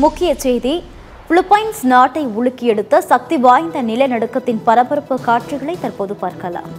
முக்கிய செய்தி. பிலிப்பைன்ஸ் நாட்டை உலுக்கியெடுத்த சக்தி வாய்ந்த நிலநடுக்கத்தின் பரபரப்பு காட்சிகளை தற்போது பார்க்கலாம்.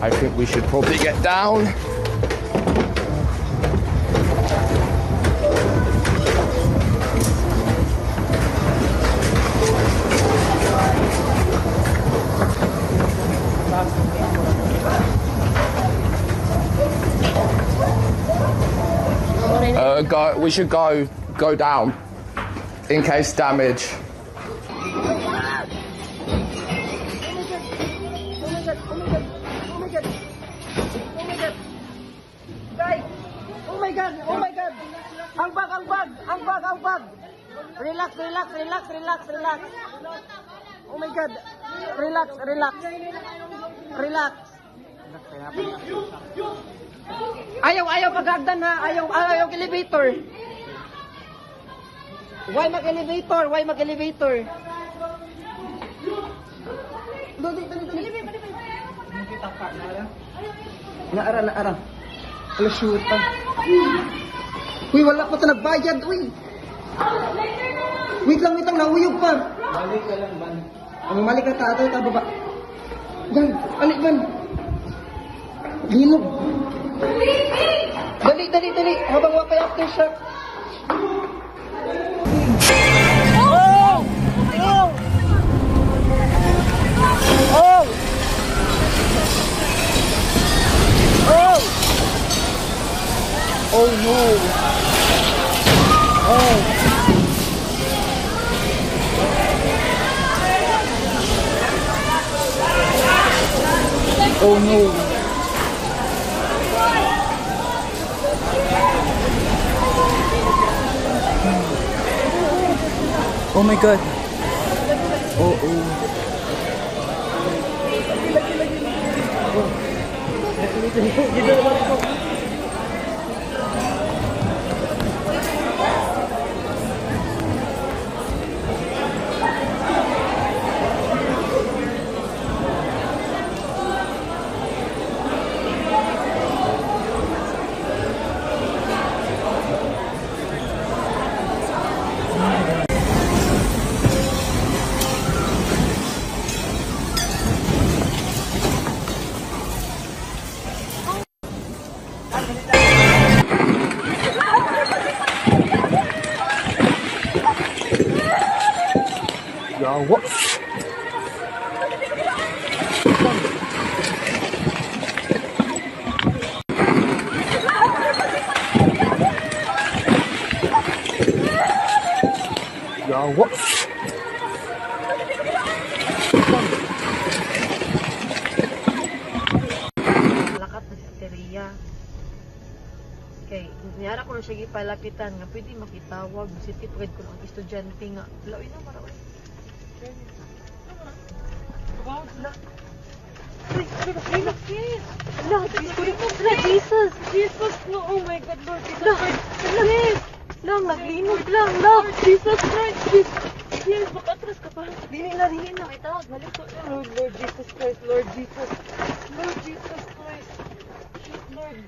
I think we should probably get down. We should go down in case damage. Oh my God! Ang bag! Relax. Oh my God! Relax. Ayaw pagagdan ha. Ayaw elevator. Why mag-elevator? Dali. Naara. Ala shoot pa. Uy, wala pa ito nagbayad, uy. Wait lang, nahuyog pa. Balik ka lang, Ban. Malik na tatay, baba. Yan, alik, Ban. Linog. Dali. Habang wapay aftershock. Oh no! Oh no! Oh my God! Oh. What? What? Lakat na si Teria. Okay, niyara ko na siya ipalapitan nga pwede makitawag. City pride ko ng estudyante nga. Lawin na marawin. Jesus! Jesus! No, oh my God, Lord Jesus Christ! Lang, naglinog lang, Lord Jesus Christ! Yes, makatras ka pa. Dili na, may tawag. Malito na. Lord Jesus Christ, Lord Jesus. Lord Jesus Christ. Lord.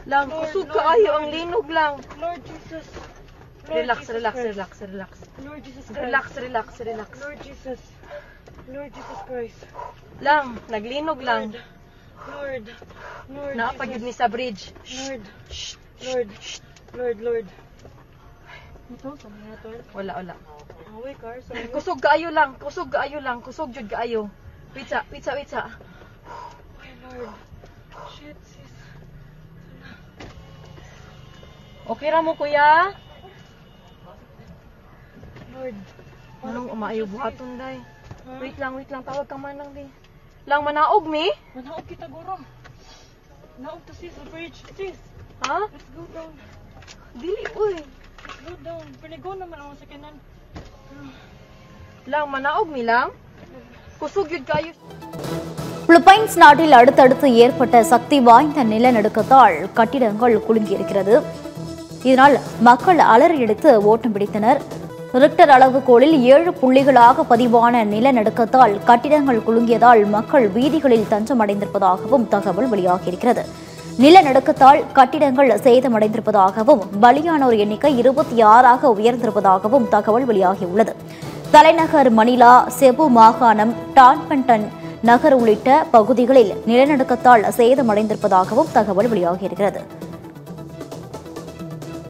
Lang, kusog ka ayo, ang linog lang. Lord Jesus. Relax. Lord Jesus Christ. Relax. Lord Jesus. Lord Jesus Christ. Lang, naglinog lang. Lord. Naapagid ni sa bridge. Lord. Ito, sa mga to? Wala. Away, car. Kusog kaayo lang. Kusog jud kaayo. Pizza. My Lord. Shit, sis. Okay ra mo, kuya? Lord. Anong umaayo buhaton, day? Wait lang. Tawag ka man lang, day. Lang, manaog, mi? Manaog kita, guro. Manaog to, sis, sa bridge. Sis. Ha? Let's go down. Dili, uy. Let's go down. Panigo naman ako sa kanan. Lang, manaog, mi lang? Kusog yun kayo. Philippines நாட்டில் அடுத்தடுத்து ஏற்பட்ட சக்தி வாய்ந்த நிலநடுக்கத்தால் கட்டிடங்கள் குலுங்கியிருக்கிறது. இதனால் மக்கள் அலறியடித்து ஓட்டம் பிடித்தனர். ரிக்டர் அளவுகோலில் 7 புள்ளிகளாக பதிவான நிலநடுக்கத்தால் கட்டிடங்கள் குலுங்கியதால் மக்கள் வீதிகளில் தஞ்சமடைந்திருப்பதாகவும் தகவல் வெளியாகியிருக்கிறது. நிலநடுக்கத்தால் கட்டிடங்கள் சேதமடைந்திருப்பதாகவும் பலியானோர் எண்ணிக்கை 26ஆக உயர்ந்திருப்பதாகவும் தகவல் வெளியாகியுள்ளது. தலைநகர் மணிலா, செபு மாகாணம், டான்பன்டன் நகர் உள்ளிட்ட பகுதிகளில் நிலநடுக்கத்தால் சேதமடைந்திருப்பதாகவும் தகவல் வெளியாகியிருக்கிறது.